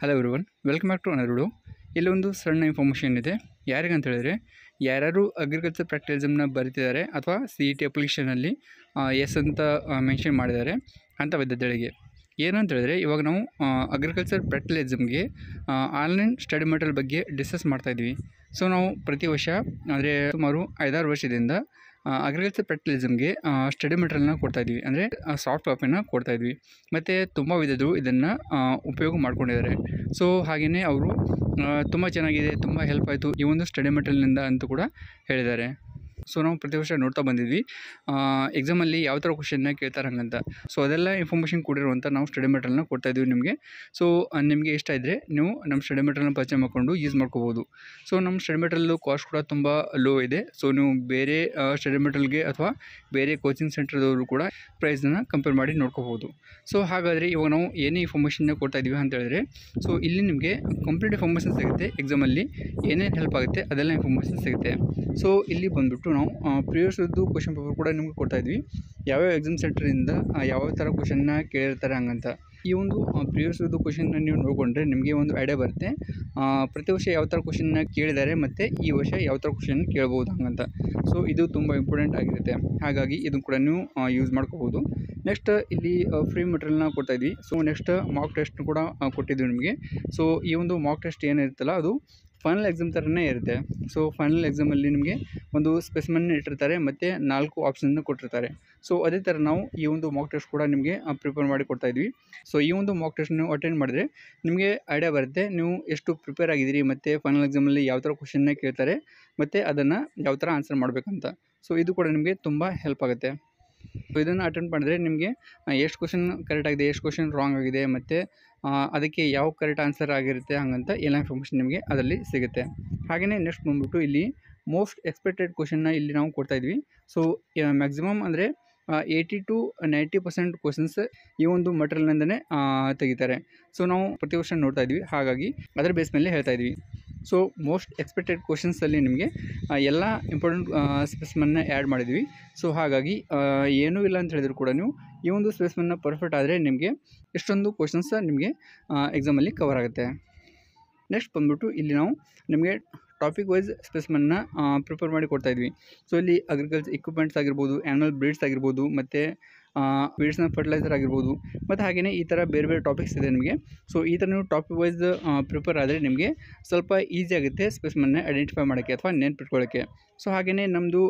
Hello everyone, welcome back to another video. ಇಲ್ಲೊಂದು ಸಣ್ಣ information ಇದೆ. ಯಾರಿಗಂತ ಹೇಳಿದ್ರೆ, ಯಾರು ಅಗ್ರಿಕಲ್ಚರ್ ಪ್ರಾಕ್ಟಿಕಲಿಸಮ್ನ ಬರೀತಿದ್ದಾರೆ ಅಥವಾ CET ಅಪ್ಲಿಕೇಶನಲ್ಲಿ ಎಸ್ ಅಂತ ಮೆನ್ಷನ್ ಮಾಡಿದ್ದಾರೆ ಅಂಥ ವಿದ್ಯಾರ್ಥಿಗಳಿಗೆ ಏನಂತ ಹೇಳಿದ್ರೆ, ಇವಾಗ ನಾವು ಅಗ್ರಿಕಲ್ಚರ್ ಪ್ರಾಕ್ಟಿಕಲಿಸಮ್ಗೆ ಆನ್ಲೈನ್ ಸ್ಟಡಿ ಮೆಟೀರಿಯಲ್ ಬಗ್ಗೆ ಡಿಸ್ಕಸ್ ಮಾಡ್ತಾಯಿದ್ವಿ. ಸೊ ನಾವು ಪ್ರತಿ ವರ್ಷ ಅಂದರೆ ಸುಮಾರು 5-6 ವರ್ಷದಿಂದ ಅಗ್ರಿಕಲ್ಚರ್ ಪ್ರಾಕ್ಟಿಕಲಿಸಮ್ಗೆ ಸ್ಟಡಿ ಮೆಟೀರಿಯಲ್ನ ಕೊಡ್ತಾಯಿದ್ವಿ, ಅಂದರೆ ಸಾಫ್ಟ್ ಕಾಪಿನ ಕೊಡ್ತಾಯಿದ್ವಿ. ಮತ್ತು ತುಂಬ ವಿಧಗಳು ಇದನ್ನು ಉಪಯೋಗ ಮಾಡ್ಕೊಂಡಿದ್ದಾರೆ. ಸೊ ಹಾಗೆಯೇ ಅವರು ತುಂಬ ಚೆನ್ನಾಗಿದೆ, ತುಂಬ ಹೆಲ್ಪ್ ಆಯಿತು ಈ ಒಂದು ಸ್ಟಡಿ ಮೆಟೀರಿಯಲ್ನಿಂದ ಅಂತ ಕೂಡ ಹೇಳಿದ್ದಾರೆ. ಸೊ ನಾವು ಪ್ರತಿ ವರ್ಷ ನೋಡ್ತಾ ಬಂದಿದ್ವಿ ಎಕ್ಸಾಮಲ್ಲಿ ಯಾವ ಥರ ಕ್ವಶನ್ನ ಕೇಳ್ತಾರೆ ಹಂಗಂತ. ಸೊ ಅದೆಲ್ಲ ಇನ್ಫಾರ್ಮೇಷನ್ ಕೊಡಿರುವಂಥ ನಾವು ಸ್ಟಡಿ ಮೆಟೀರಿಯಲ್ನ ಕೊಡ್ತಾಯಿದ್ವಿ ನಿಮಗೆ. ಸೊ ನಿಮಗೆ ಇಷ್ಟ ಇದ್ದರೆ ನೀವು ನಮ್ಮ ಸ್ಟಡಿ ಮೆಟೀರಿಯಲ್ನ ಪರ್ಚೇಸ್ ಮಾಡಿಕೊಂಡು ಯೂಸ್ ಮಾಡ್ಕೋಬೋದು. ಸೊ ನಮ್ಮ ಸ್ಟಡಿ ಮೆಟೀರಿಯಲ್ಲು ಕಾಸ್ಟ್ ಕೂಡ ತುಂಬ ಲೋ ಇದೆ. ಸೊ ನೀವು ಬೇರೆ ಸ್ಟಡಿ ಮೆಟೀರಿಯಲ್ಗೆ ಅಥವಾ ಬೇರೆ ಕೋಚಿಂಗ್ ಸೆಂಟರ್ದವರು ಕೂಡ ಪ್ರೈಸನ್ನು ಕಂಪೇರ್ ಮಾಡಿ ನೋಡ್ಕೋಬೋದು. ಸೊ ಹಾಗಾದರೆ ಇವಾಗ ನಾವು ಏನೇ ಇನ್ಫಾರ್ಮೇಷನ್ನ ಕೊಡ್ತಾಯಿದ್ವಿ ಅಂತ ಹೇಳಿದ್ರೆ, ಸೊ ಇಲ್ಲಿ ನಿಮಗೆ ಕಂಪ್ಲೀಟ್ ಇನ್ಫಾರ್ಮೇಷನ್ ಸಿಗುತ್ತೆ. ಎಕ್ಸಾಮಲ್ಲಿ ಏನೇನು ಹೆಲ್ಪ್ ಆಗುತ್ತೆ ಅದೆಲ್ಲ ಇನ್ಫಾರ್ಮೇಷನ್ ಸಿಗುತ್ತೆ. ಸೊ ಇಲ್ಲಿ ಬಂದುಬಿಟ್ಟು ನಾವು ಪ್ರಿವಿಯಸ್ದು ಕ್ವಶನ್ ಪೇಪರ್ ಕೂಡ ನಿಮಗೆ ಕೊಡ್ತಾಯಿದ್ವಿ, ಯಾವ್ಯಾವ ಎಕ್ಸಾಮ್ ಸೆಂಟರಿಂದ ಯಾವ ಥರ ಕ್ವಶನ್ನ ಕೇಳಿರ್ತಾರೆ ಹಂಗಂತ. ಈ ಒಂದು ಪ್ರಿವಿಯಸ್ದು ಕ್ವಶನ್ನ ನೀವು ನೋಡಿಕೊಂಡ್ರೆ ನಿಮಗೆ ಒಂದು ಐಡಿಯಾ ಬರುತ್ತೆ ಪ್ರತಿ ವರ್ಷ ಯಾವ ಥರ ಕ್ವಶನ್ನ ಕೇಳಿದ್ದಾರೆ ಮತ್ತು ಈ ವರ್ಷ ಯಾವ ಥರ ಕ್ವಶನ್ ಕೇಳ್ಬೋದು ಹಂಗಂತ. ಸೊ ಇದು ತುಂಬ ಇಂಪಾರ್ಟೆಂಟ್ ಆಗಿರುತ್ತೆ. ಹಾಗಾಗಿ ಇದನ್ನು ಕೂಡ ನೀವು ಯೂಸ್ ಮಾಡ್ಕೋಬೋದು. ನೆಕ್ಸ್ಟ್ ಇಲ್ಲಿ ಫ್ರೀ ಮೆಟೀರಿಯಲ್ನ ಕೊಡ್ತಾಯಿದ್ವಿ. ಸೊ ನೆಕ್ಸ್ಟ್ ಮಾಕ್ ಟೆಸ್ಟ್ ಕೂಡ ಕೊಟ್ಟಿದ್ವಿ ನಿಮಗೆ. ಸೊ ಈ ಒಂದು ಮಾಕ್ ಟೆಸ್ಟ್ ಏನಿರುತ್ತಲ್ಲ ಅದು ಫೈನಲ್ ಎಕ್ಸಾಮ್ ಥರನೇ ಇರುತ್ತೆ. ಸೊ ಫೈನಲ್ ಎಕ್ಸಾಮಲ್ಲಿ ನಿಮಗೆ ಒಂದು ಸ್ಪೆಸಿಮೆನ್ ಇಟ್ಟಿರ್ತಾರೆ ಮತ್ತು 4 ಆಪ್ಷನ್ನ ಕೊಟ್ಟಿರ್ತಾರೆ. ಸೊ ಅದೇ ಥರ ನಾವು ಈ ಒಂದು ಮಾಕ್ ಟೆಸ್ಟ್ ಕೂಡ ನಿಮಗೆ ಪ್ರಿಪೇರ್ ಮಾಡಿ ಕೊಡ್ತಾಯಿದ್ವಿ. ಸೊ ಈ ಒಂದು ಮಾಕ್ ಟೆಸ್ಟ್ ನೀವು ಅಟೆಂಡ್ ಮಾಡಿದ್ರೆ ನಿಮಗೆ ಐಡಿಯಾ ಬರುತ್ತೆ ನೀವು ಎಷ್ಟು ಪ್ರಿಪೇರ್ ಆಗಿದ್ದೀರಿ ಮತ್ತು ಫೈನಲ್ ಎಕ್ಸಾಮಲ್ಲಿ ಯಾವ ಥರ ಕ್ವಶನ್ನ ಕೇಳ್ತಾರೆ ಮತ್ತು ಅದನ್ನು ಯಾವ ಥರ ಆನ್ಸರ್ ಮಾಡಬೇಕಂತ. ಸೊ ಇದು ಕೂಡ ನಿಮಗೆ ತುಂಬ ಹೆಲ್ಪ್ ಆಗುತ್ತೆ. ಸೊ ಇದನ್ನು ಅಟೆಂಡ್ ಮಾಡಿದ್ರೆ ನಿಮಗೆ ಎಷ್ಟು ಕ್ವಶನ್ ಕರೆಕ್ಟ್ ಆಗಿದೆ, ಎಷ್ಟು ಕ್ವಶನ್ ರಾಂಗ್ ಆಗಿದೆ ಮತ್ತು ಅದಕ್ಕೆ ಯಾವ ಕರೆಕ್ಟ್ ಆನ್ಸರ್ ಆಗಿರುತ್ತೆ ಹಂಗಂತ ಎಲ್ಲ ಇನ್ಫಾರ್ಮೇಷನ್ ನಿಮಗೆ ಅದರಲ್ಲಿ ಸಿಗುತ್ತೆ. ಹಾಗೆಯೇ ನೆಕ್ಸ್ಟ್ ಬಂದುಬಿಟ್ಟು ಇಲ್ಲಿ ಮೋಸ್ಟ್ ಎಕ್ಸ್ಪೆಕ್ಟೆಡ್ ಕ್ವಶನ್ನ ಇಲ್ಲಿ ನಾವು ಕೊಡ್ತಾಯಿದ್ವಿ. ಸೊ ಮ್ಯಾಕ್ಸಿಮಮ್ ಅಂದರೆ 80 to 90% ಕ್ವಶನ್ಸ್ ಈ ಒಂದು ಮೆಟೀರಿಯಲ್ನಿಂದನೇ ತೆಗಿತಾರೆ. ಸೊ ನಾವು ಪ್ರತಿ ವರ್ಷ ನೋಡ್ತಾ ಇದ್ವಿ, ಹಾಗಾಗಿ ಅದರ ಬೇಸ್ ಮೇಲೆ ಹೇಳ್ತಾ ಇದ್ವಿ. ಸೊ ಮೋಸ್ಟ್ ಎಕ್ಸ್ಪೆಕ್ಟೆಡ್ ಕ್ವಶನ್ಸಲ್ಲಿ ನಿಮಗೆ ಎಲ್ಲ ಇಂಪಾರ್ಟೆಂಟ್ ಸ್ಪೆಸಿಮೆನ್ನ ಆ್ಯಡ್ ಮಾಡಿದ್ವಿ. ಸೊ ಹಾಗಾಗಿ ಏನೂ ಇಲ್ಲ ಅಂತ ಹೇಳಿದ್ರು ಕೂಡ ನೀವು ಈ ಒಂದು ಸ್ಪೆಸಿಮೆನ್ನ ಪರ್ಫೆಕ್ಟ್ ಆದರೆ ನಿಮಗೆ ಎಷ್ಟೊಂದು ಕ್ವಶನ್ಸ್ ನಿಮಗೆ ಎಕ್ಸಾಮಲ್ಲಿ ಕವರ್ ಆಗುತ್ತೆ. ನೆಕ್ಸ್ಟ್ ಬಂದುಬಿಟ್ಟು ಇಲ್ಲಿ ನಾವು ನಿಮಗೆ ಟಾಪಿಕ್ ವೈಸ್ ಸ್ಪೆಸಿಮೆನ್ನ ಪ್ರಿಪೇರ್ ಮಾಡಿ ಕೊಡ್ತಾಯಿದ್ವಿ. ಸೊ ಇಲ್ಲಿ ಅಗ್ರಿಕಲ್ಚರ್ ಇಕ್ವಿಪ್ಮೆಂಟ್ಸ್ ಆಗಿರ್ಬೋದು, ಆ್ಯನಿಮಲ್ ಬ್ರೀಡ್ಸ್ ಆಗಿರ್ಬೋದು ಮತ್ತು ಫೀಡ್ಸ್ನ ಫರ್ಟಿಲೈಸರ್ ಆಗಿರ್ಬೋದು ಮತ್ತು ಹಾಗೆಯೇ ಈ ಥರ ಬೇರೆ ಬೇರೆ ಟಾಪಿಕ್ಸ್ ಇದೆ ನಿಮಗೆ. ಸೊ ಈ ಥರ ನೀವು ಟಾಪಿಕ್ ವೈಸ್ ಪ್ರಿಪೇರ್ ಆದರೆ ನಿಮಗೆ ಸ್ವಲ್ಪ ಈಸಿ ಆಗುತ್ತೆ ಸ್ಪೆಸಿಮೆನ್ನ ಐಡೆಂಟಿಫೈ ಮಾಡೋಕ್ಕೆ ಅಥವಾ ನೆನ್ಪಿಟ್ಕೊಳ್ಳೋಕ್ಕೆ. ಸೊ ಹಾಗೆಯೇ ನಮ್ಮದು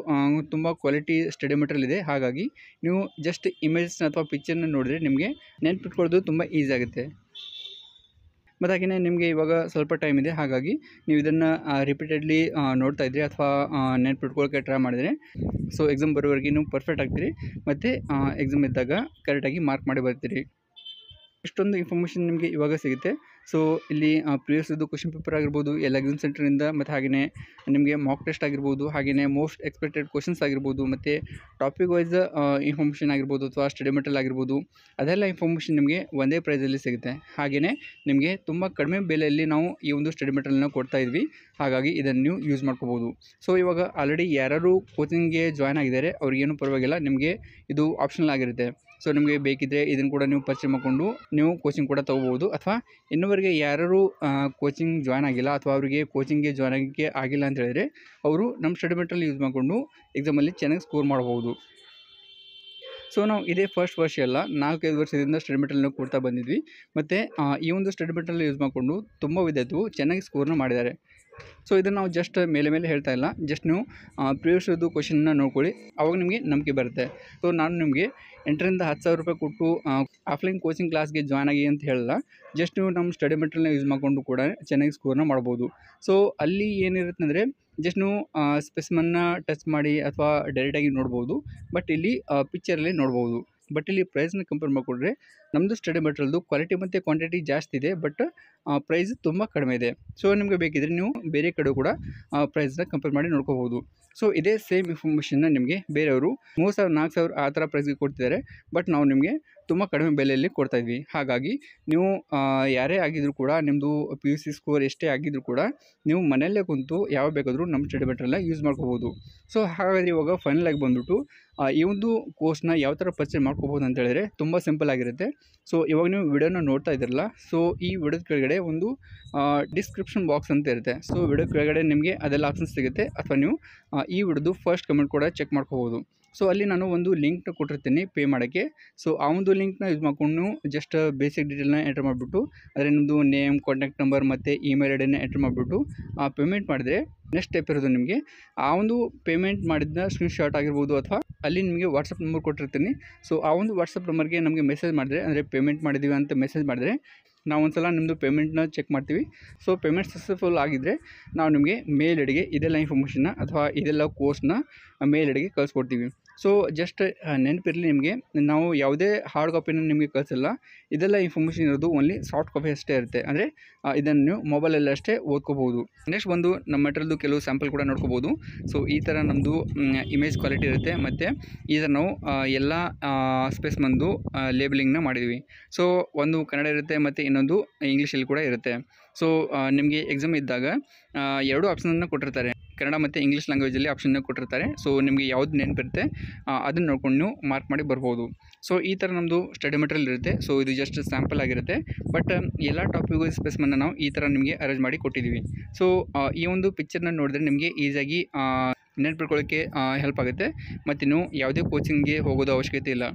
ತುಂಬ ಕ್ವಾಲಿಟಿ ಸ್ಟಡಿ ಮೆಟೀರಿಯಲ್ ಇದೆ. ಹಾಗಾಗಿ ನೀವು ಜಸ್ಟ್ ಇಮೇಜಸ್ನ ಅಥವಾ ಪಿಕ್ಚರ್ನ ನೋಡಿದ್ರೆ ನಿಮಗೆ ನೆನ್ಪಿಟ್ಕೊಳ್ಳೋದು ತುಂಬ ಈಸಿ ಆಗುತ್ತೆ. ಮತ್ತು ಹಾಗೆಯೇ ನಿಮಗೆ ಇವಾಗ ಸ್ವಲ್ಪ ಟೈಮ್ ಇದೆ, ಹಾಗಾಗಿ ನೀವು ಇದನ್ನು ರಿಪೀಟೆಡ್ಲಿ ನೋಡ್ತಾ ಇದ್ರಿ ಅಥವಾ ನೆನ್ಪಿಟ್ಕೊಳ್ಳೋಕ್ಕೆ ಟ್ರೈ ಮಾಡಿದರೆ ಸೊ ಎಕ್ಸಾಮ್ ಬರೋವರೆಗೆ ನೀವು ಪರ್ಫೆಕ್ಟ್ ಆಗ್ತೀರಿ ಮತ್ತು ಎಕ್ಸಾಮ್ ಇದ್ದಾಗ ಕರೆಕ್ಟಾಗಿ ಮಾರ್ಕ್ ಮಾಡಿ ಬರ್ತೀರಿ. ಇಷ್ಟೊಂದು ಇನ್ಫಾರ್ಮೇಷನ್ ನಿಮಗೆ ಇವಾಗ ಸಿಗುತ್ತೆ. ಸೊ ಇಲ್ಲಿ ಪ್ರಿವಿಯಸ್ದು ಕ್ವಶನ್ ಪೇಪರ್ ಆಗಿರ್ಬೋದು ಎಲ್ಲ ಎಕ್ಸಾಮ್ ಸೆಂಟರಿಂದ, ಮತ್ತು ಹಾಗೆಯೇ ನಿಮಗೆ ಮಾಕ್ ಟೆಸ್ಟ್ ಆಗಿರ್ಬೋದು, ಹಾಗೆಯೇ ಮೋಸ್ಟ್ ಎಕ್ಸ್ಪೆಕ್ಟೆಡ್ ಕ್ವಶನ್ಸ್ ಆಗಿರ್ಬೋದು ಮತ್ತು ಟಾಪಿಕ್ ವೈಸ್ ಇನ್ಫಾರ್ಮೇಷನ್ ಆಗಿರ್ಬೋದು ಅಥವಾ ಸ್ಟಡಿ ಮೆಟೀರಿಯಲ್ ಆಗಿರ್ಬೋದು, ಅದೆಲ್ಲ ಇನ್ಫಾರ್ಮೇಷನ್ ನಿಮಗೆ ಒಂದೇ ಪ್ರೈಸಲ್ಲಿ ಸಿಗುತ್ತೆ. ಹಾಗೆಯೇ ನಿಮಗೆ ತುಂಬ ಕಡಿಮೆ ಬೆಲೆಯಲ್ಲಿ ನಾವು ಈ ಒಂದು ಸ್ಟಡಿ ಮೆಟೀರಿಯಲ್ನ ಕೊಡ್ತಾಯಿದ್ವಿ. ಹಾಗಾಗಿ ಇದನ್ನು ನೀವು ಯೂಸ್ ಮಾಡ್ಕೋಬೋದು. ಸೊ ಇವಾಗ ಆಲ್ರೆಡಿ ಯಾರು ಕೋಚಿಂಗ್ಗೆ ಜಾಯ್ನ್ ಆಗಿದ್ದಾರೆ ಅವ್ರಿಗೇನು ಪರವಾಗಿಲ್ಲ, ನಿಮಗೆ ಇದು ಆಪ್ಷನಲ್ ಆಗಿರುತ್ತೆ. ಸೊ ನಿಮಗೆ ಬೇಕಿದ್ದರೆ ಇದನ್ನು ಕೂಡ ನೀವು ಪರ್ಚೇಸ್ ಮಾಡಿಕೊಂಡು ನೀವು ಕೋಚಿಂಗ್ ಕೂಡ ತೊಗೋಬೋದು. ಅಥವಾ ಇನ್ನೂವರೆಗೆ ಯಾರು ಕೋಚಿಂಗ್ ಜಾಯ್ನ್ ಆಗಿಲ್ಲ ಅಥವಾ ಅವರಿಗೆ ಕೋಚಿಂಗ್ಗೆ ಜಾಯ್ನ್ ಆಗೋಕ್ಕೆ ಆಗಿಲ್ಲ ಅಂತ ಹೇಳಿದರೆ ಅವರು ನಮ್ಮ ಸ್ಟಡಿ ಮೆಟೀರಿಯಲ್ ಯೂಸ್ ಮಾಡಿಕೊಂಡು ಎಕ್ಸಾಮಲ್ಲಿ ಚೆನ್ನಾಗಿ ಸ್ಕೋರ್ ಮಾಡ್ಬೋದು. ಸೊ ನಾವು ಇದೇ ಫಸ್ಟ್ ವರ್ಷ ಎಲ್ಲ 4-5 ವರ್ಷದಿಂದ ಸ್ಟಡಿ ಮೆಟೀರಿಯಲ್ನ ಕೊಡ್ತಾ ಬಂದಿದ್ವಿ ಮತ್ತು ಈ ಒಂದು ಸ್ಟಡಿ ಮೆಟೀರಿಯಲ್ ಯೂಸ್ ಮಾಡಿಕೊಂಡು ತುಂಬ ವಿದ್ಯಾರ್ಥಿಗಳು ಚೆನ್ನಾಗಿ ಸ್ಕೋರ್ನ ಮಾಡಿದ್ದಾರೆ. ಸೊ ಇದನ್ನು ನಾವು ಜಸ್ಟ್ ಮೇಲೆ ಹೇಳ್ತಾ ಇಲ್ಲ, ಜಸ್ಟ್ ನೀವು ಪ್ರಿವಿಯಸ್ದು ಕ್ವಶನ್ನ ನೋಡ್ಕೊಳ್ಳಿ, ಆವಾಗ ನಿಮಗೆ ನಂಬಿಕೆ ಬರುತ್ತೆ. ಸೊ ನಾನು ನಿಮಗೆ 8,000 to 10,000 ರೂಪಾಯಿ ಕೊಟ್ಟು ಆಫ್ಲೈನ್ ಕೋಚಿಂಗ್ ಕ್ಲಾಸ್ಗೆ ಜಾಯ್ನ್ ಆಗಿ ಅಂತ ಹೇಳಲ್ಲ, ಜಸ್ಟ್ ನೀವು ನಮ್ಮ ಸ್ಟಡಿ ಮೆಟೀರಿಯಲ್ನ ಯೂಸ್ ಮಾಡಿಕೊಂಡು ಕೂಡ ಚೆನ್ನಾಗಿ ಸ್ಕೋರ್ನ ಮಾಡ್ಬೋದು. ಸೊ ಅಲ್ಲಿ ಏನಿರುತ್ತೆ ಅಂದರೆ ಜಸ್ಟ್ ನೀವು ಸ್ಪೆಸಿಮೆನ್ನ ಟಚ್ ಮಾಡಿ ಅಥವಾ ಡೈರೆಕ್ಟಾಗಿ ನೋಡ್ಬೋದು, ಬಟ್ ಇಲ್ಲಿ ಪಿಕ್ಚರಲ್ಲಿ ನೋಡ್ಬೋದು. ಬಟ್ ಇಲ್ಲಿ ಪ್ರೈಸ್ನ ಕಂಪೇರ್ ಮಾಡಿಕೊಂಡ್ರೆ ನಮ್ಮದು ಸ್ಟಡಿ ಮೆಟೀರಿಯಲ್ದು ಕ್ವಾಲಿಟಿ ಮತ್ತು ಕ್ವಾಂಟಿಟಿ ಜಾಸ್ತಿ ಇದೆ, ಬಟ್ ಪ್ರೈಸ್ ತುಂಬ ಕಡಿಮೆ ಇದೆ. ಸೊ ನಿಮಗೆ ಬೇಕಿದ್ದರೆ ನೀವು ಬೇರೆ ಕಡೆ ಕೂಡ ಪ್ರೈಸ್ನ ಕಂಪೇರ್ ಮಾಡಿ ನೋಡ್ಕೋಬೋದು. ಸೊ ಇದೇ ಸೇಮ್ ಇನ್ಫಾರ್ಮೇಷನ್ನ ನಿಮಗೆ ಬೇರೆಯವರು 3,000 4,000 ಆ ಥರ ಪ್ರೈಸ್ಗೆ ಕೊಡ್ತಿದ್ದಾರೆ, ಬಟ್ ನಾವು ನಿಮಗೆ ತುಂಬ ಕಡಿಮೆ ಬೆಲೆಯಲ್ಲಿ ಕೊಡ್ತಾಯಿದ್ವಿ. ಹಾಗಾಗಿ ನೀವು ಯಾರೇ ಆಗಿದ್ದರೂ ಕೂಡ ನಿಮ್ಮದು PUC ಸ್ಕೋರ್ ಎಷ್ಟೇ ಆಗಿದ್ದರೂ ಕೂಡ ನೀವು ಮನೆಯಲ್ಲೇ ಕುಂತು ಯಾವ ಬೇಕಾದರೂ ನಮ್ಮ ಸ್ಟಡಿ ಮೆಟೀರಿಯಲ್ನ ಯೂಸ್ ಮಾಡ್ಕೋಬೋದು. ಸೊ ಹಾಗಾದರೆ ಇವಾಗ ಫೈನಲ್ ಆಗಿ ಬಂದುಬಿಟ್ಟು ಈ ಒಂದು ಕೋರ್ಸ್ನ ಯಾವ ಥರ ಪರ್ಚೇಸ್ ಮಾಡ್ಕೋಬೋದು ಅಂತ ಹೇಳಿದ್ರೆ ತುಂಬ ಸಿಂಪಲ್ ಆಗಿರುತ್ತೆ. ಸೊ ಇವಾಗ ನೀವು ವಿಡಿಯೋನ ನೋಡ್ತಾ ಇದ್ದೀರಲ್ಲ, ಸೊ ಈ ವಿಡಿಯೋದ ಕೆಳಗಡೆ ಒಂದು ಡಿಸ್ಕ್ರಿಪ್ಷನ್ ಬಾಕ್ಸ್ ಅಂತ ಇರುತ್ತೆ. ಸೊ ವಿಡಿಯೋ ಕೆಳಗಡೆ ನಿಮಗೆ ಅದೆಲ್ಲ ಆಪ್ಷನ್ಸ್ ಸಿಗುತ್ತೆ, ಅಥವಾ ನೀವು ಈ ವಿಡಿಯೋದು ಫಸ್ಟ್ ಕಮೆಂಟ್ ಕೂಡ ಚೆಕ್ ಮಾಡ್ಕೋಬೋದು. ಸೊ ಅಲ್ಲಿ ನಾನು ಒಂದು ಲಿಂಕ್ನ ಕೊಟ್ಟಿರ್ತೀನಿ ಪೇ ಮಾಡೋಕ್ಕೆ. ಸೊ ಆ ಒಂದು ಲಿಂಕ್ನ ಯೂಸ್ ಮಾಡ್ಕೊಂಡು ಜಸ್ಟ್ ಬೇಸಿಕ್ ಡೀಟೇಲ್ನ ಎಂಟರ್ ಮಾಡಿಬಿಟ್ಟು ಅದರ ನಿಮ್ಮದು ನೇಮ್, ಕಾಂಟ್ಯಾಕ್ಟ್ ನಂಬರ್ ಮತ್ತು ಇಮೇಲ್ ಐ ಡಿನ ಎಂಟರ್ ಮಾಡಿಬಿಟ್ಟು ಪೇಮೆಂಟ್ ಮಾಡಿದ್ರೆ ನೆಕ್ಸ್ಟ್ ಸ್ಟೆಪ್ ಇರೋದು ನಿಮಗೆ ಆ ಒಂದು ಪೇಮೆಂಟ್ ಮಾಡಿದ ಸ್ಕ್ರೀನ್ಶಾಟ್ ಆಗಿರ್ಬೋದು, ಅಥವಾ ಅಲ್ಲಿ ನಿಮಗೆ ವಾಟ್ಸಪ್ ನಂಬರ್ ಕೊಟ್ಟಿರ್ತೀನಿ. ಸೊ ಆ ಒಂದು ವಾಟ್ಸಪ್ ನಂಬರ್ಗೆ ನಮಗೆ ಮೆಸೇಜ್ ಮಾಡಿದ್ರೆ, ಅಂದರೆ ಪೇಮೆಂಟ್ ಮಾಡಿದ್ದೀವಿ ಅಂತ ಮೆಸೇಜ್ ಮಾಡಿದ್ರೆ ನಾವು ಒಂದು ಸಲ ನಿಮ್ಮದು ಪೇಮೆಂಟ್ನ ಚೆಕ್ ಮಾಡ್ತೀವಿ. ಸೊ ಪೇಮೆಂಟ್ ಸಕ್ಸಸ್ಫುಲ್ ಆಗಿದ್ದರೆ ನಾವು ನಿಮಗೆ ಮೇಲ್ ಐಡಿಗೆ ಇದೆಲ್ಲ ಇನ್ಫಾರ್ಮೇಷನ್ನ ಅಥವಾ ಇದೆಲ್ಲ ಕೋರ್ಸ್ನ ಮೇಲ್ ಐಡಿಗೆ ಕಳಿಸ್ಕೊಡ್ತೀವಿ. ಸೊ ಜಸ್ಟ್ ನೆನಪಿರಲಿ ನಿಮಗೆ, ನಾವು ಯಾವುದೇ ಹಾರ್ಡ್ ಕಾಪಿನ ನಿಮಗೆ ಕಳಿಸಲ್ಲ. ಇದೆಲ್ಲ ಇನ್ಫಾರ್ಮೇಷನ್ ಇರೋದು ಓನ್ಲಿ ಸಾಫ್ಟ್ ಕಾಪಿ ಅಷ್ಟೇ ಇರುತ್ತೆ. ಅಂದರೆ ಇದನ್ನು ನೀವು ಮೊಬೈಲಲ್ಲಿ ಅಷ್ಟೇ ಓದ್ಕೋಬೋದು. ನೆಕ್ಸ್ಟ್ ಒಂದು ನಮ್ಮ ಹತ್ರದ್ದು ಕೆಲವು ಸ್ಯಾಂಪಲ್ ಕೂಡ ನೋಡ್ಕೋಬೋದು. ಸೊ ಈ ಥರ ನಮ್ಮದು ಇಮೇಜ್ ಕ್ವಾಲಿಟಿ ಇರುತ್ತೆ, ಮತ್ತು ಈ ಥರ ನಾವು ಎಲ್ಲ ಸ್ಪೇಸ್ ಬಂದು ಲೇಬಲಿಂಗ್ನ ಮಾಡಿದ್ವಿ. ಸೊ ಒಂದು ಕನ್ನಡ ಇರುತ್ತೆ ಮತ್ತು ಇನ್ನೊಂದು ಇಂಗ್ಲೀಷಲ್ಲಿ ಕೂಡ ಇರುತ್ತೆ. ಸೊ ನಿಮಗೆ ಎಕ್ಸಾಮ್ ಇದ್ದಾಗ ಎರಡು ಆಪ್ಷನನ್ನು ಕೊಟ್ಟಿರ್ತಾರೆ, ಕನ್ನಡ ಮತ್ತು ಇಂಗ್ಲೀಷ್ ಲ್ಯಾಂಗ್ವೇಜಲ್ಲಿ ಆಪ್ಷನ್ನ ಕೊಟ್ಟಿರ್ತಾರೆ. ಸೊ ನಿಮಗೆ ಯಾವ್ದು ನೆನಪಿರುತ್ತೆ ಅದನ್ನು ನೋಡ್ಕೊಂಡು ನೀವು ಮಾರ್ಕ್ ಮಾಡಿ ಬರ್ಬೋದು. ಸೊ ಈ ಥರ ನಮ್ಮದು ಸ್ಟಡಿ ಮೆಟೀರಿಯಲ್ ಇರುತ್ತೆ. ಸೊ ಇದು ಜಸ್ಟ್ ಸ್ಯಾಂಪಲ್ ಆಗಿರುತ್ತೆ, ಬಟ್ ಎಲ್ಲ ಟಾಪಿಕ್ಗೂ ಸ್ಪೇಸ್ಮನ್ನು ನಾವು ಈ ಥರ ನಿಮಗೆ ಅರೇಂಜ್ ಮಾಡಿ ಕೊಟ್ಟಿದ್ದೀವಿ. ಸೊ ಈ ಒಂದು ಪಿಕ್ಚರ್ನ ನೋಡಿದ್ರೆ ನಿಮಗೆ ಈಸಿಯಾಗಿ ನೆನಪಿಟ್ಕೊಳ್ಳೋಕ್ಕೆ ಹೆಲ್ಪ್ ಆಗುತ್ತೆ. ಮತ್ತು ನೀವು ಯಾವುದೇ ಕೋಚಿಂಗ್ಗೆ ಹೋಗೋದು ಅವಶ್ಯಕತೆ ಇಲ್ಲ.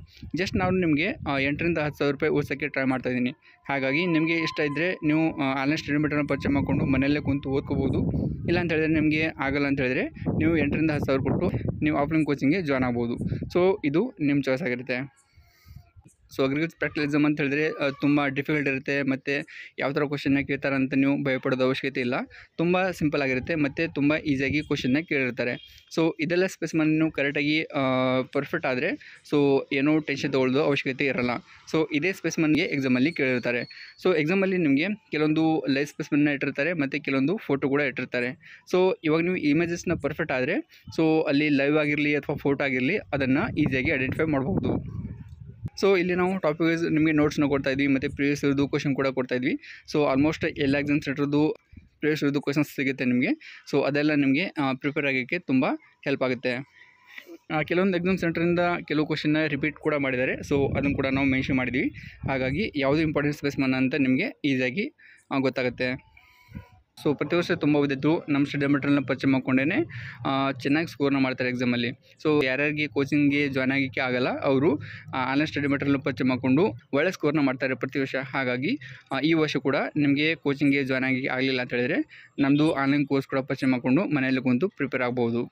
ಜಸ್ಟ್ ನಾನು ನಿಮಗೆ 8,000 to 10,000 ರೂಪಾಯಿ ಓದಿಸೋಕ್ಕೆ ಟ್ರೈ ಮಾಡ್ತಾಯಿದ್ದೀನಿ. ಹಾಗಾಗಿ ನಿಮಗೆ ಇಷ್ಟ ಇದ್ದರೆ ನೀವು ಆನ್ಲೈನ್ ಸ್ಟಡಿ ಮೆಟೀರಿಯಲ್ನ ಪರ್ಚೇಸ್ ಮಾಡಿಕೊಂಡು ಮನೆಯಲ್ಲೇ ಕುಂತು ಓದ್ಕೋಬೋದು. ಇಲ್ಲ ಅಂತ ಹೇಳಿದ್ರೆ ನಿಮಗೆ ಆಗಲ್ಲ ಅಂತ ಹೇಳಿದ್ರೆ ನೀವು 8,000 to 10,000 ಕೊಟ್ಟು ನೀವು ಆಫ್ಲೈನ್ ಕೋಚಿಂಗ್ಗೆ ಜಾಯ್ನ್ ಆಗ್ಬೋದು. ಸೊ ಇದು ನಿಮ್ಮ ಚಾಯ್ಸ್ ಆಗಿರುತ್ತೆ. ಸೊ ಅಗ್ರಿಕಲ್ಚರ್ ಪ್ರಾಕ್ಟಿಕಲ್ ಎಕ್ಸಾಮ್ ಅಂತ ಹೇಳಿದ್ರೆ ತುಂಬ ಡಿಫಿಕಲ್ಟ್ ಇರುತ್ತೆ, ಮತ್ತು ಯಾವ ಥರ ಕ್ವಶನ್ನ ಕೇಳ್ತಾರೆ ಅಂತ ನೀವು ಭಯಪಡೋದು ಅವಶ್ಯಕತೆ ಇಲ್ಲ. ತುಂಬ ಸಿಂಪಲ್ ಆಗಿರುತ್ತೆ ಮತ್ತು ತುಂಬ ಈಸಿಯಾಗಿ ಕ್ವಶನ್ನ ಕೇಳಿರ್ತಾರೆ. ಸೊ ಇದೆಲ್ಲ ಸ್ಪೇಸ್ಮನ್ನು ನೀವು ಕರೆಕ್ಟಾಗಿ ಪರ್ಫೆಕ್ಟ್ ಆದರೆ ಸೊ ಏನೋ ಟೆನ್ಷನ್ ತೊಗೊಳ್ಳೋದು ಅವಶ್ಯಕತೆ ಇರೋಲ್ಲ. ಸೊ ಇದೇ ಸ್ಪೇಸ್ಮನ್ಗೆ ಎಕ್ಸಾಮಲ್ಲಿ ಕೇಳಿರ್ತಾರೆ. ಸೊ ಎಕ್ಸಾಮಲ್ಲಿ ನಿಮಗೆ ಕೆಲವೊಂದು ಲೈವ್ ಸ್ಪೇಸ್ಮನ್ನ ಇಟ್ಟಿರ್ತಾರೆ ಮತ್ತು ಕೆಲವೊಂದು ಫೋಟೋ ಕೂಡ ಇಟ್ಟಿರ್ತಾರೆ. ಸೊ ಇವಾಗ ನೀವು ಇಮೇಜಸ್ನ ಪರ್ಫೆಕ್ಟ್ ಆದರೆ ಸೊ ಅಲ್ಲಿ ಲೈವ್ ಆಗಿರಲಿ ಅಥವಾ ಫೋಟೋ ಆಗಿರಲಿ ಅದನ್ನು ಈಸಿಯಾಗಿ ಐಡೆಂಟಿಫೈ ಮಾಡ್ಬೋದು. ಸೊ ಇಲ್ಲಿ ನಾವು ಟಾಪಿಕ್ ವೈಸ್ ನಿಮಗೆ ನೋಟ್ಸ್ನ ಕೊಡ್ತಾಯಿದ್ವಿ ಮತ್ತು ಪ್ರೀವಿಯಸ್ ಇರೋದು ಕ್ವಶನ್ ಕೂಡ ಕೊಡ್ತಾಯಿದ್ವಿ. ಸೊ ಆಲ್ಮೋಸ್ಟ್ ಎಲ್ಲ ಎಕ್ಸಾಮ್ ಸೆಂಟ್ರದ್ದು ಪ್ರೀವಿಯಸ್ ಇರೋದು ಕ್ವಶನ್ಸ್ ಸಿಗುತ್ತೆ ನಿಮಗೆ. ಸೊ ಅದೆಲ್ಲ ನಿಮಗೆ ಪ್ರಿಪೇರ್ ಆಗೋಕ್ಕೆ ತುಂಬ ಹೆಲ್ಪ್ ಆಗುತ್ತೆ. ಕೆಲವೊಂದು ಎಕ್ಸಾಮ್ ಸೆಂಟ್ರಿಂದ ಕೆಲವು ಕ್ವಶನ್ನ ರಿಪೀಟ್ ಕೂಡ ಮಾಡಿದ್ದಾರೆ. ಸೊ ಅದನ್ನು ಕೂಡ ನಾವು ಮೆನ್ಷನ್ ಮಾಡಿದ್ವಿ. ಹಾಗಾಗಿ ಯಾವುದು ಇಂಪಾರ್ಟೆಂಟ್ ಸ್ಪೇಸ್ಮನ್ ಅಂತ ನಿಮಗೆ ಈಸಿಯಾಗಿ ಗೊತ್ತಾಗುತ್ತೆ. ಸೊ ಪ್ರತಿ ವರ್ಷ ತುಂಬ ವಿದ್ಯಾರ್ಥಿಗಳು ನಮ್ಮ ಸ್ಟಡಿ ಮೆಟೀರಿಯಲ್ನ ಪರ್ಚೇಸ್ ಮಾಡ್ಕೊಂಡೇ ಚೆನ್ನಾಗಿ ಸ್ಕೋರ್ನ ಮಾಡ್ತಾರೆ ಎಕ್ಸಾಮಲ್ಲಿ. ಸೊ ಯಾರ್ಯಾರಿಗೆ ಕೋಚಿಂಗ್ಗೆ ಜಾಯ್ನ್ ಆಗಲಿಕ್ಕೆ ಆಗಲ್ಲ ಅವರು ಆನ್ಲೈನ್ ಸ್ಟಡಿ ಮೆಟೀರಿಯಲ್ನ ಪರ್ಚೇಸ್ ಮಾಡಿಕೊಂಡು ಒಳ್ಳೆ ಸ್ಕೋರ್ನ ಮಾಡ್ತಾರೆ ಪ್ರತಿ ವರ್ಷ. ಹಾಗಾಗಿ ಈ ವರ್ಷ ಕೂಡ ನಿಮಗೆ ಕೋಚಿಂಗ್ಗೆ ಜಾಯ್ನ್ ಆಗಲಿಲ್ಲ ಅಂತ ಹೇಳಿದರೆ ನಮ್ಮದು ಆನ್ಲೈನ್ ಕೋರ್ಸ್ ಕೂಡ ಪರ್ಚೇಸ್ ಮಾಡಿಕೊಂಡು ಮನೆಯಲ್ಲಿ ಕುಂತು ಪ್ರಿಪೇರ್ ಆಗ್ಬೋದು.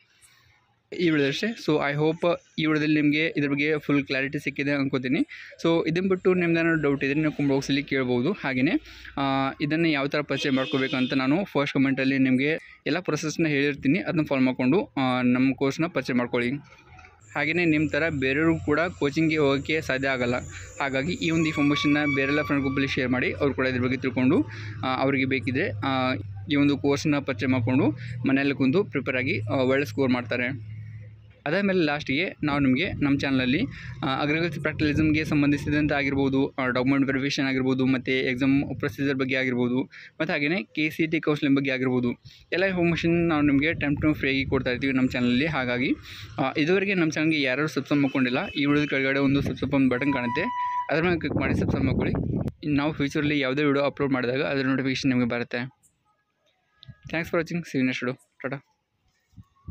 ಈ ವಿಡಿಯೋ ಅಷ್ಟೇ. ಸೊ ಐ ಹೋಪ್ ಈ ವಿಡಿಯೋದಲ್ಲಿ ನಿಮಗೆ ಇದ್ರ ಬಗ್ಗೆ ಫುಲ್ ಕ್ಲಾರಿಟಿ ಸಿಕ್ಕಿದೆ ಅನ್ಕೋತೀನಿ. ಸೊ ಇದನ್ನು ಬಿಟ್ಟು ನಿಮ್ದೇನಾದ್ರು ಡೌಟ್ ಇದ್ದರೆ ನೀವು ಕಮೆಂಟ್ ಬಾಕ್ಸಲ್ಲಿ ಕೇಳ್ಬೋದು. ಹಾಗೆಯೇ ಇದನ್ನು ಯಾವ ಥರ ಪರ್ಚೇಸ್ ಮಾಡ್ಕೋಬೇಕು ಅಂತ ನಾನು ಫಸ್ಟ್ ಕಮೆಂಟಲ್ಲಿ ನಿಮಗೆ ಎಲ್ಲ ಪ್ರೊಸೆಸ್ನ ಹೇಳಿರ್ತೀನಿ. ಅದನ್ನ ಫಾಲೋ ಮಾಡಿಕೊಂಡು ನಮ್ಮ ಕೋರ್ಸ್ನ ಪರ್ಚೇಸ್ ಮಾಡ್ಕೊಳ್ಳಿ. ಹಾಗೆಯೇ ನಿಮ್ಮ ಥರ ಬೇರೆಯವ್ರಿಗೂ ಕೂಡ ಕೋಚಿಂಗ್ಗೆ ಹೋಗೋಕ್ಕೆ ಸಾಧ್ಯ ಆಗೋಲ್ಲ. ಹಾಗಾಗಿ ಈ ಒಂದು ಇನ್ಫಾರ್ಮೇಷನ್ನ ಬೇರೆಲ್ಲ ಫ್ರೆಂಡ್ ಗ್ರೂಪಲ್ಲಿ ಶೇರ್ ಮಾಡಿ ಅವ್ರು ಕೂಡ ಇದ್ರ ಬಗ್ಗೆ ತಿಳ್ಕೊಂಡು ಅವರಿಗೆ ಬೇಕಿದ್ದರೆ ಈ ಒಂದು ಕೋರ್ಸ್ನ ಪರ್ಚೇಸ್ ಮಾಡಿಕೊಂಡು ಮನೆಯಲ್ಲಿ ಕುಂತು ಪ್ರಿಪೇರ್ ಆಗಿ ಒಳ್ಳೆ ಸ್ಕೋರ್ ಮಾಡ್ತಾರೆ. ಅದಾದಮೇಲೆ ಲಾಸ್ಟಿಗೆ ನಾವು ನಿಮಗೆ ನಮ್ಮ ಚಾನಲಲ್ಲಿ ಅಗ್ರಿಕಲ್ಚರ್ ಪ್ರಾಕ್ಟಿಕಲಿಸಮ್ಗೆ ಸಂಬಂಧಿಸಿದಂತೆ ಆಗಿರ್ಬೋದು, ಡಾಕ್ಯುಮೆಂಟ್ ವೆರಿಫಿಕೇಷನ್ ಆಗಿರ್ಬೋದು, ಮತ್ತು ಎಕ್ಸಾಮ್ ಪ್ರೊಸೀಜರ್ ಬಗ್ಗೆ ಆಗಿರ್ಬೋದು, ಮತ್ತು ಹಾಗೆಯೇ KCET ಕೌನ್ಸಿಲಿಂಗ್ ಬಗ್ಗೆ ಆಗಿರ್ಬೋದು ಎಲ್ಲ ಇನ್ಫಾರ್ಮೇಷನ್ ನಾವು ನಿಮಗೆ ಟೈಮ್ ಟು ಫ್ರೀಯಾಗಿ ಕೊಡ್ತಾ ಇರ್ತೀವಿ ನಮ್ಮ ಚಾನಲಲ್ಲಿ. ಹಾಗಾಗಿ ಇದುವರೆಗೆ ನಮ್ಮ ಚಾನಲ್ಗೆ ಯಾರು ಸಬ್ಸ್ಕ್ರೈಬ್ ಮಾಡ್ಕೊಂಡಿಲ್ಲ, ಈ ವಿಡಿಯೋದ ಕೆಳಗಡೆ ಒಂದು ಸಬ್ಸ್ಕ್ರೈಬ್ ಬಟನ್ ಕಾಣುತ್ತೆ, ಅದರ ಮೇಲೆ ಕ್ಲಿಕ್ ಮಾಡಿ ಸಬ್ಸ್ಕ್ರೈಬ್ ಮಾಡ್ಕೊಳ್ಳಿ. ನಾವು ಫ್ಯೂಚರಲ್ಲಿ ಯಾವುದೇ ವಿಡಿಯೋ ಅಪ್ಲೋಡ್ ಮಾಡಿದಾಗ ಅದರ ನೋಟಿಫಿಕೇಷನ್ ನಿಮಗೆ ಬರುತ್ತೆ. Thanks for watching. See you next video. Tata.